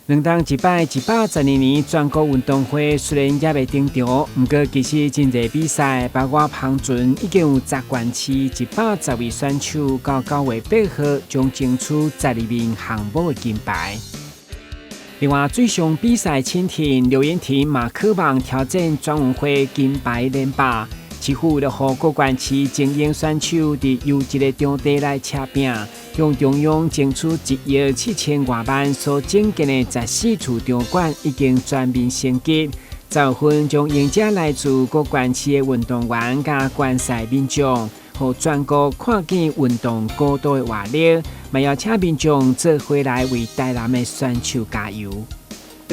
两当一摆112年全国运动会虽然也未登场，不过其实真侪比赛，包括旁船已经有10县市110位选手到9月8号将争取12面项目的金牌。另外，水上比赛蜻蜓刘妍婷嘛渴望挑战全运会金牌连霸。市府就予各县市精英选手伫优质的场地来车拼，向中央争取1亿7000多万所整建的14处场馆已经全面升级。10分将赢者来自各县市的运动员甲观赛民众，予全国看见运动高度的活力，嘛邀请民众做回来为台南的选手加油。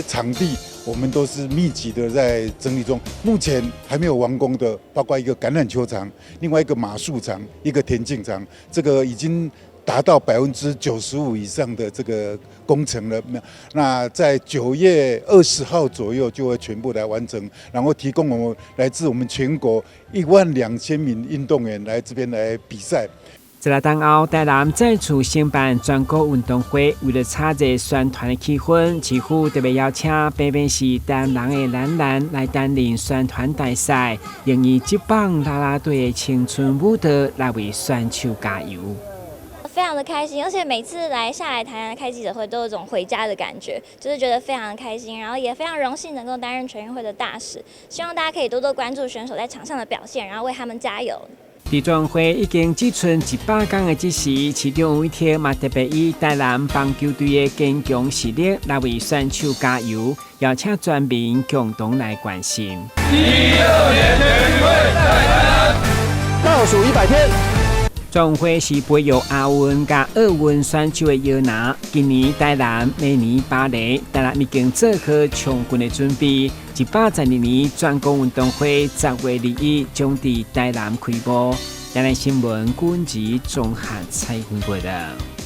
场地我们都是密集的在整理中，目前还没有完工的，包括一个橄榄球场，另外一个马术场，一个田径场，这个已经达到95%以上的这个工程了。那在9月20号左右就会全部来完成，然后提供我们来自我们全国12000名运动员来这边来比赛。一日当后，台南再次申办全国运动会，为了炒热宣传的气氛，市府特别邀请北美市台南的男篮来担任宣传大赛，用以接棒啦啦队的青春舞蹈来为选手加油。非常的开心，而且每次下来台南开记者会，都有种回家的感觉，就是觉得非常的开心，然后也非常荣幸能够担任全运会的大使。希望大家可以多多关注选手在场上的表现，然后为他们加油。全运会已经只剩100天的这时，其中有一天嘛特别以台南棒球队的坚强实力来为选手加油，邀请全民共同来关心。12年全运会在台南倒数100天。全运会是培育亚运甲奥运选手的摇篮，今年台南，明年巴黎，台南已经做好充分的准备。112年全国运动会10月2日将在台南开幕。台南新闻军事综合采访报道。